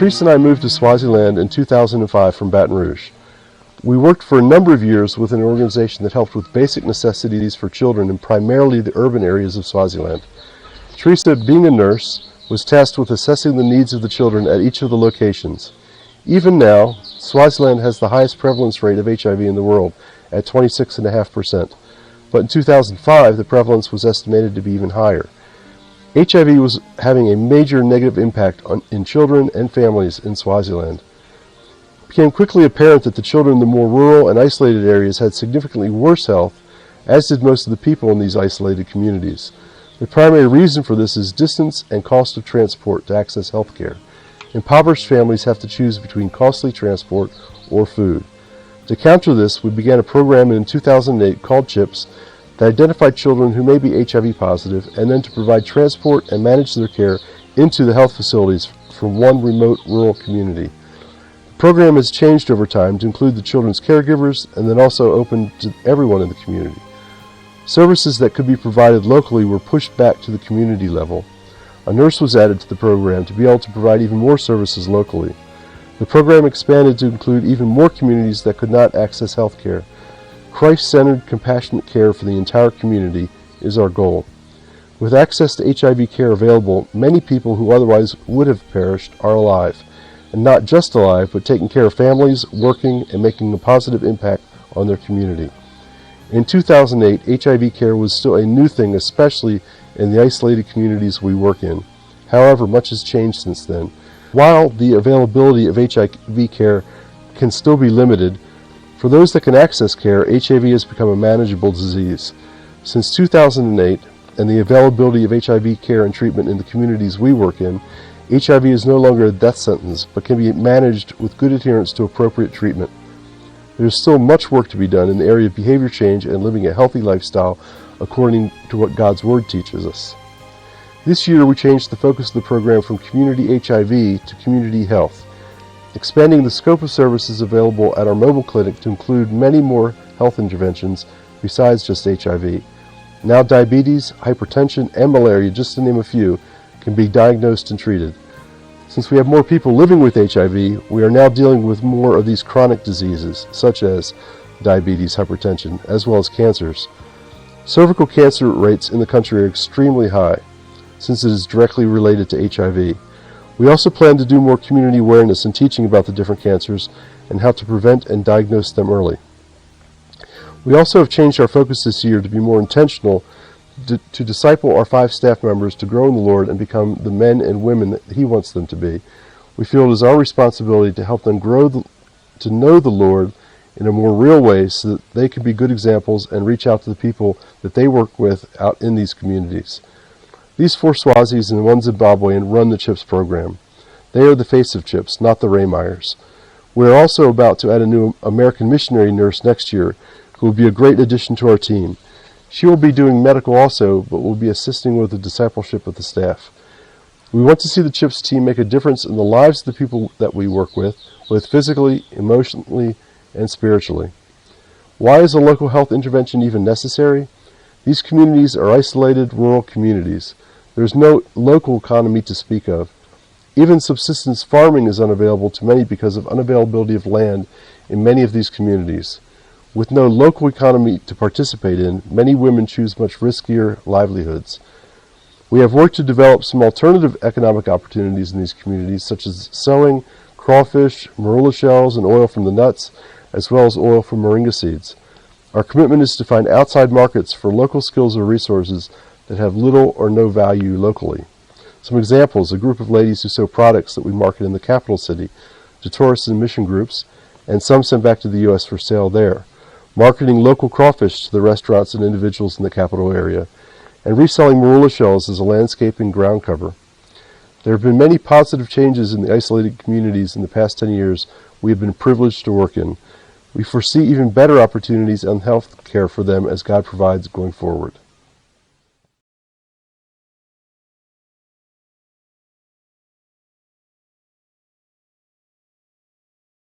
Teresa and I moved to Swaziland in 2005 from Baton Rouge. We worked for a number of years with an organization that helped with basic necessities for children in primarily the urban areas of Swaziland. Teresa, being a nurse, was tasked with assessing the needs of the children at each of the locations. Even now, Swaziland has the highest prevalence rate of HIV in the world at 26.5%, but in 2005 the prevalence was estimated to be even higher. HIV was having a major negative impact in children and families in Swaziland. It became quickly apparent that the children in the more rural and isolated areas had significantly worse health, as did most of the people in these isolated communities. The primary reason for this is distance and cost of transport to access health care. Impoverished families have to choose between costly transport or food. To counter this, we began a program in 2008 called CHIPS that identified children who may be HIV positive and then to provide transport and manage their care into the health facilities from one remote rural community. The program has changed over time to include the children's caregivers and then also open to everyone in the community. Services that could be provided locally were pushed back to the community level. A nurse was added to the program to be able to provide even more services locally. The program expanded to include even more communities that could not access health care. Christ-centered, compassionate care for the entire community is our goal. With access to HIV care available, many people who otherwise would have perished are alive. And not just alive, but taking care of families, working, and making a positive impact on their community. In 2008, HIV care was still a new thing, especially in the isolated communities we work in. However, much has changed since then. While the availability of HIV care can still be limited, for those that can access care, HIV has become a manageable disease. Since 2008, and the availability of HIV care and treatment in the communities we work in, HIV is no longer a death sentence, but can be managed with good adherence to appropriate treatment. There is still much work to be done in the area of behavior change and living a healthy lifestyle according to what God's Word teaches us. This year we changed the focus of the program from community HIV to community health, expanding the scope of services available at our mobile clinic to include many more health interventions besides just HIV. Now diabetes, hypertension, and malaria, just to name a few, can be diagnosed and treated. Since we have more people living with HIV, we are now dealing with more of these chronic diseases, such as diabetes, hypertension, as well as cancers. Cervical cancer rates in the country are extremely high, since it is directly related to HIV. We also plan to do more community awareness and teaching about the different cancers and how to prevent and diagnose them early. We also have changed our focus this year to be more intentional to disciple our 5 staff members to grow in the Lord and become the men and women that He wants them to be. We feel it is our responsibility to help them grow to know the Lord in a more real way so that they can be good examples and reach out to the people that they work with out in these communities. These 4 Swazis and 1 Zimbabwean run the CHIPS program. They are the face of CHIPS, not the Raymeyers. We are also about to add a new American missionary nurse next year who will be a great addition to our team. She will be doing medical also, but will be assisting with the discipleship of the staff. We want to see the CHIPS team make a difference in the lives of the people that we work with, both physically, emotionally, and spiritually. Why is a local health intervention even necessary? These communities are isolated rural communities. There is no local economy to speak of. Even subsistence farming is unavailable to many because of unavailability of land in many of these communities. With no local economy to participate in, many women choose much riskier livelihoods. We have worked to develop some alternative economic opportunities in these communities, such as sewing, crawfish, marula shells, and oil from the nuts, as well as oil from moringa seeds. Our commitment is to find outside markets for local skills or resources that have little or no value locally. Some examples: a group of ladies who sew products that we market in the capital city to tourists and mission groups, and some sent back to the U.S. for sale there. Marketing local crawfish to the restaurants and individuals in the capital area, and reselling marula shells as a landscaping ground cover. There have been many positive changes in the isolated communities in the past 10 years we have been privileged to work in. We foresee even better opportunities and health care for them as God provides going forward.